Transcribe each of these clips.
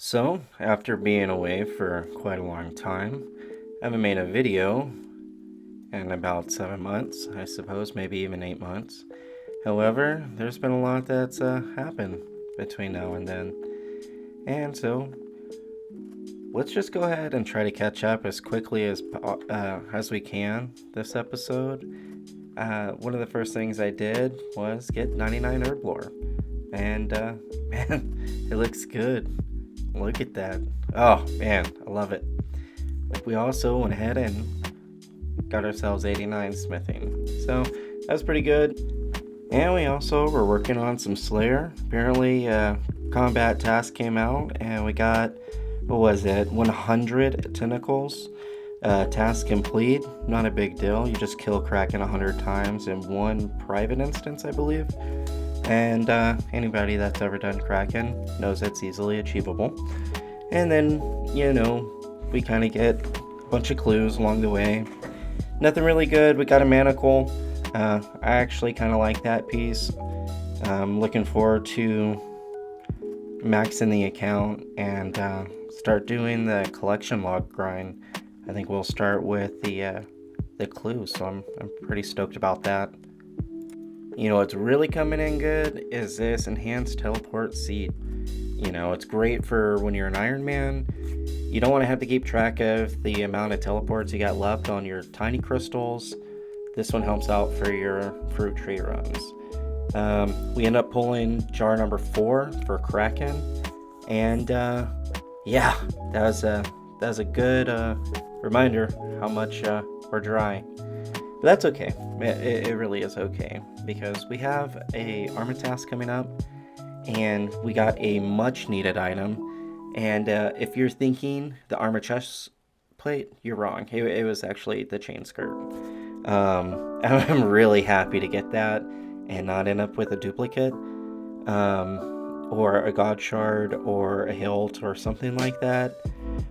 So, after being away for quite a long time, I haven't made a video in about 7 months, I suppose, maybe even 8 months. However, there's been a lot that's happened between now and then. And so, let's just go ahead and try to catch up as quickly as we can this episode. One of the first things I did was get 99 herb lore. And, man, it looks good. Look at that. Oh, man, I love it. We also went ahead and got ourselves 89 smithing. So, that was pretty good. And we also were working on some Slayer. Apparently, combat task came out, and we got, 100 tentacles. Task complete. Not a big deal. You just kill Kraken 100 times in one private instance, I believe. And anybody that's ever done Kraken knows it's easily achievable. And then, we kind of get a bunch of clues along the way. Nothing really good. We got a manacle. I actually kind of like that piece. I'm looking forward to maxing the account and start doing the collection log grind. I think we'll start with the clues, so I'm pretty stoked about that. What's really coming in good is this enhanced teleport seed. It's great for when you're an Ironman. You don't want to have to keep track of the amount of teleports you got left on your tiny crystals. This one helps out for your fruit tree runs. We end up pulling jar number 4 for Kraken. And that was a good reminder how much we're dry. But that's okay. It really is okay, because we have a armor task coming up, and we got a much needed item. And if you're thinking the armor chest plate, you're wrong. It was actually the chain skirt. I'm really happy to get that and not end up with a duplicate, or a god shard, or a hilt, or something like that.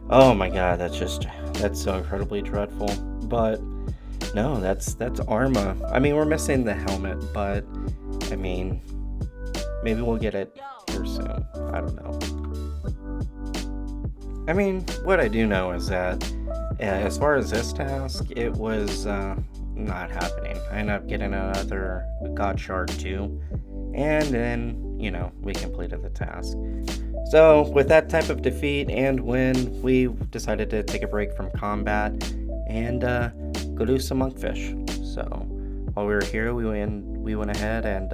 Oh my god, that's so incredibly dreadful. But no, that's Arma. I mean, we're missing the helmet, but I mean, maybe we'll get it here soon. I don't know. I mean, what I do know is that as far as this task, it was not happening. I ended up getting another God Shard too, and then, we completed the task. So, with that type of defeat and win, we decided to take a break from combat and go do some monkfish. So while we were here, we went ahead and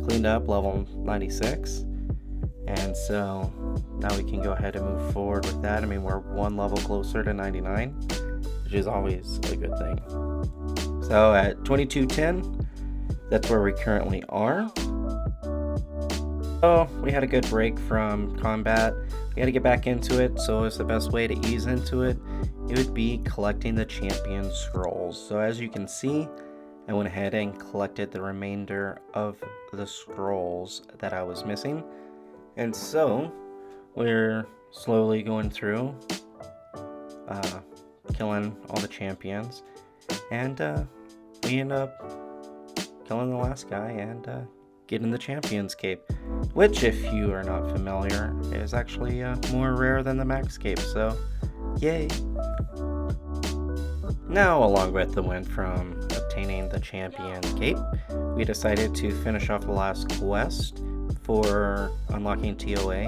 cleaned up level 96, and so now we can go ahead and move forward with that. I mean, we're one level closer to 99, which is always a good thing. So at 2210, that's where we currently are. So we had a good break from combat. We had to get back into it, so it's the best way to ease into it. It would be collecting the champion scrolls. So as you can see, I went ahead and collected the remainder of the scrolls that I was missing. And so we're slowly going through, killing all the champions. And we end up killing the last guy and getting the champion's cape, which, if you are not familiar, is actually more rare than the max cape. So yay. Now, along with the win from obtaining the champion cape, we decided to finish off the last quest for unlocking TOA,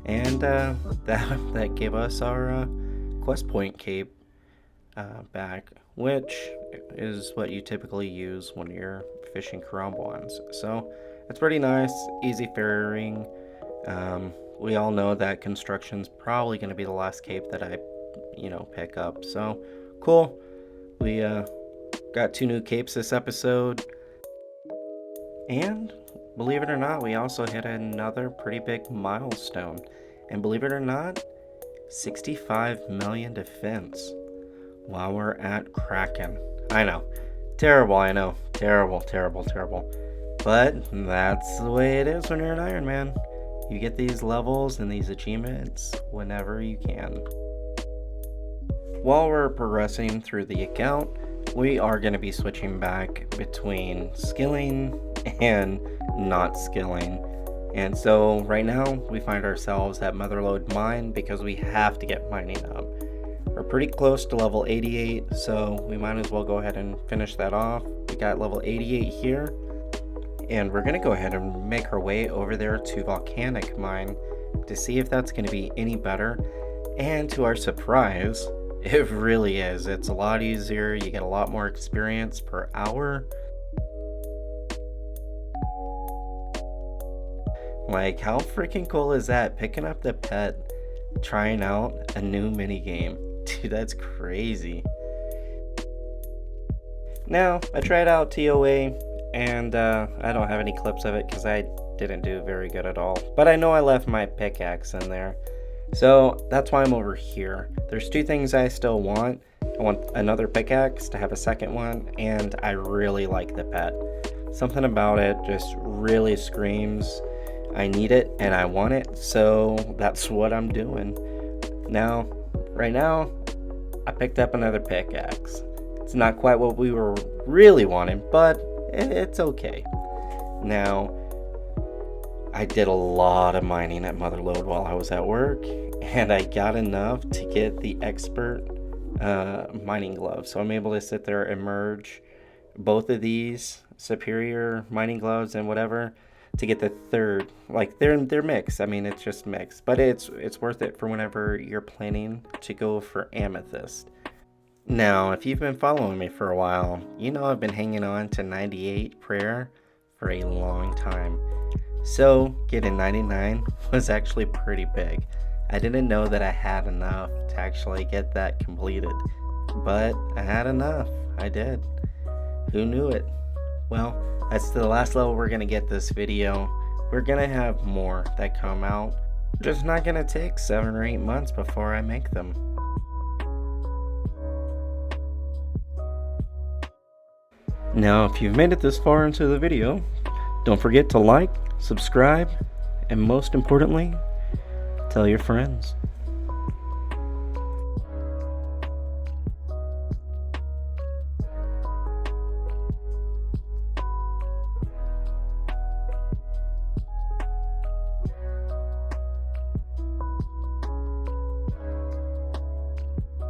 and that gave us our quest point cape back, which is what you typically use when you're fishing Karambwans. So it's pretty nice, easy faring. We all know that construction's probably going to be the last cape that I pick up. So cool. We got 2 new capes this episode, and believe it or not, we also hit another pretty big milestone. And believe it or not, 65 million defense while we're at Kraken. I know, terrible. I know, terrible. But that's the way it is when you're an Ironman. You get these levels and these achievements whenever you can. While we're progressing through the account, we are going to be switching back between skilling and not skilling. And so right now we find ourselves at Motherlode Mine because we have to get mining up. We're pretty close to level 88, so we might as well go ahead and finish that off. We got level 88 here, and we're gonna go ahead and make our way over there to Volcanic Mine to see if that's gonna be any better. And to our surprise, it really is. It's a lot easier, you get a lot more experience per hour. Like, how freaking cool is that? Picking up the pet, trying out a new mini game. Dude, that's crazy. Now, I tried out TOA, and I don't have any clips of it because I didn't do very good at all. But I know I left my pickaxe in there. So that's why I'm over here. There's two things I still want. I want another pickaxe to have a second one, and I really like the pet. Something about it just really screams, I need it and I want it, so that's what I'm doing. Now, right now, I picked up another pickaxe. It's not quite what we were really wanting, but it's okay. Now, I did a lot of mining at Motherlode while I was at work, and I got enough to get the expert mining gloves. So I'm able to sit there and merge both of these superior mining gloves and whatever to get the third. Like, they're mixed. I mean, it's just mixed, but it's worth it for whenever you're planning to go for amethyst. Now, if you've been following me for a while, you know I've been hanging on to 98 prayer for a long time. So getting 99 was actually pretty big. I didn't know that I had enough to actually get that completed, but I had enough. I did. Who knew it? Well, that's the last level we're gonna get this video. We're gonna have more that come out. Just not gonna take 7 or 8 months before I make them. Now, if you've made it this far into the video, don't forget to like, subscribe, and most importantly, tell your friends.